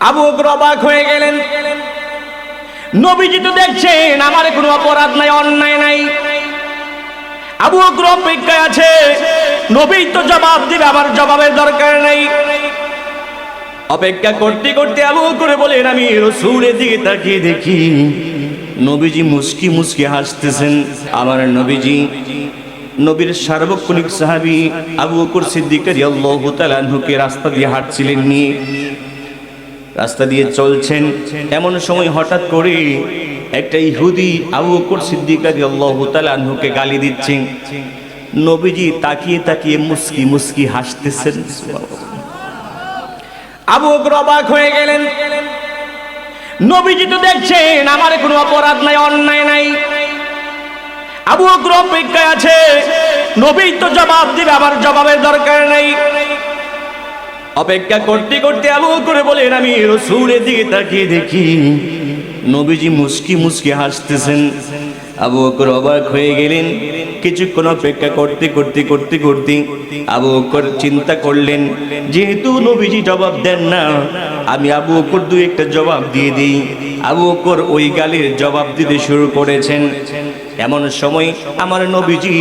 আবু বকর অবাক হয়ে গেলেন। নবীজি তো দেখছেন আমার কোনো অপরাধ নাই, অন্যায় নাই। আবু বকর অপেক্ষায় আছে, নবী তো জবাব দিবে, আমার জবাবের দরকার নাই। অপেক্ষা করতে করতে আবু বকর বলেন, আমি রাসূলের দিকে তাকিয়ে দেখি নবীজি মুস্কি মুস্কি হাসতেছেন। আমার নবীজি, নবীর সার্বক্ষণিক সাহাবী আবু বকর সিদ্দিক রাদিয়াল্লাহু তাআলা আনহুকে রাস্তা দিয়ে হাঁটছিলেন নিয়ে, রাস্তা দিয়ে চলছেন। এমন সময় হঠাৎ করে একটা ইহুদি আবু বকর সিদ্দিক রাদিয়াল্লাহু তাআলা আনহুকে গালি দিচ্ছে। নবীজি তাকিয়ে তাকিয়ে মুস্কি মুস্কি হাসতেছেন। আবু বকর অবাক হয়ে গেলেন। নবীজি তো দেখছেন আমার কোনো অপরাধ নাই, অন্যায় নাই। আবু বকর অপেক্ষায় আছে, নবী তো জবাব দিবে, আমার জবাবের দরকার নাই। অপেক্ষা করতে করতে আবু বকর বলেন, আমি রাসূলের দিকে তাকিয়ে দেখি নবীজি মুস্কি মুস্কি হাসতেছেন। আবু বকর অবাক হয়ে গেলেন। কিছুক্ষণ অপেক্ষা করতে করতে করতে করতে আবু বকর চিন্তা করলেন, যেহেতু নবীজি জবাব দেন না, আমি আবু বকর দুই একটা জবাব দিয়ে দিই। আবু বকর ওই গালির জবাব দিতে শুরু করেছেন। এমন সময় আমার নবীজি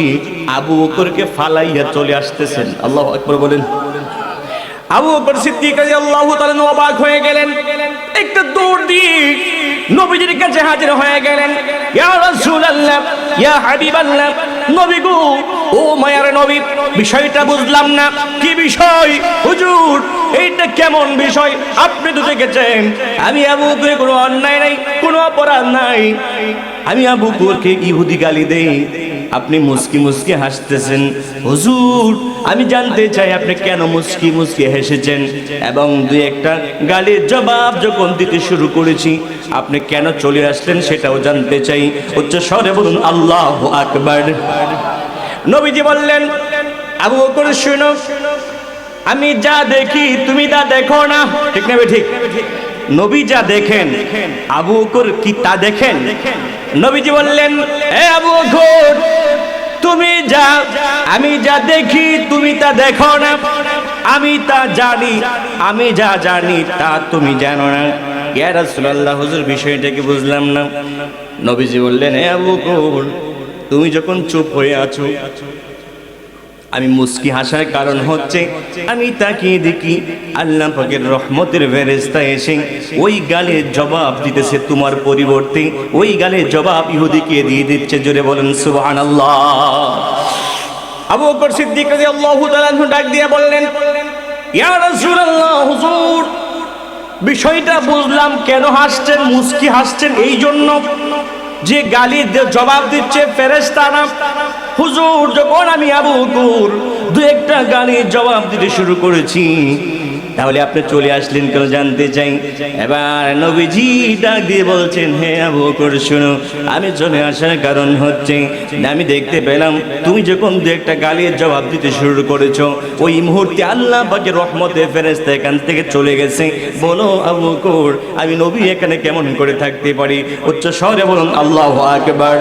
আবু বকরকে ফালাইয়া চলে আসতেছেন। আল্লাহু আকবার বলেন। আবু বকর সিদ্দিক রাদিয়াল্লাহু তাআলা অবাক হয়ে গেলেন। একটা দৌড় দিয়ে নবীজির কাছে হাজির হয়ে গেলেন। ইয়া রাসূলুল্লাহ, ইয়া হাবিবাল্লাহ, নবী গো, ও মায়ার নবী, বিষয়টা বুঝলাম না, কি বিষয় হুজুর? এইটা কেমন বিষয়? আপনি তো দেখেছেন আমি আবু বকরের কোনো অন্যায় নাই, কোনো অপরাধ নাই। আমি আবু বকরকে ইহুদি গালি দেই, আপনি মুস্কি মুস্কি হাসতেছেন। হুজুর, আমি জানতে চাই আপনি কেন মুস্কি মুস্কি হেসেছেন, এবং দুই একটা গালির জবাব যখন দিতে শুরু করেছি আপনি কেন চলে আসলেন সেটাও জানতে চাই। উচ্চ স্বরে বলুন আল্লাহু আকবার। নবীজি বললেন, আবু বকর শুনো, আমি যা দেখি তুমি তা দেখো না। ঠিক না? ঠিক। নবী যা দেখেন আবু বকর কি তা দেখেন? নবীজি বললেন, হে আবু বকর, তুমি যা, আমি যা দেখি তুমি তা দেখো না। আমি তা জানি, আমি যা জানি তা তুমি জানো না। ইয়া রাসূলুল্লাহ, হুজুর বিষয়টা কি বুঝলাম না। নবীজি বললেন, হে আবু বকর, তুমি যখন চুপ হয়ে আছো, আমি মুস্কি হাসার কারণ হচ্ছে আমি তাকিয়ে দেখি আল্লাহ পাকের রহমতের ফেরেশতা এসে ওই গালের জবাব দিতেছে তোমার পরিবর্তে। ওই গালের জবাব ইহুদিকে দিয়ে দিচ্ছে। জোরে বলেন সুবহানাল্লাহ। আবু বকর সিদ্দিক রাদিয়াল্লাহু তাআলা ডাক দিয়ে বললেন, ইয়া রাসূলুল্লাহ, হুজুর বিষয়টা বুঝলাম, কেন হাসছেন, মুস্কি হাসছেন এই জন্য যে গালির জবাব দিচ্ছে ফেরেশতারা। হুজুর, যখন আমি আবু বকর দু একটা গালির জবাব দিতে শুরু করেছি, তাহলে আপনি চলে আসলেন কেন জানতে চাই। এবার নবীজি ডাক দিয়ে বলছেন, হে আবু বকর শুনো, আমি চলে আসার কারণ হচ্ছে আমি দেখতে পেলাম তুমি যখন দু একটা গালির জবাব দিতে শুরু করেছো, ওই মুহূর্তে আল্লাহ পাকের রহমতের ফেরেশতা এখান থেকে চলে গেছে। বলো আবু বকর, আমি নবী এখানে কেমন করে থাকতে পারি? উচ্চ স্বরে বলুন আল্লাহু আকবার।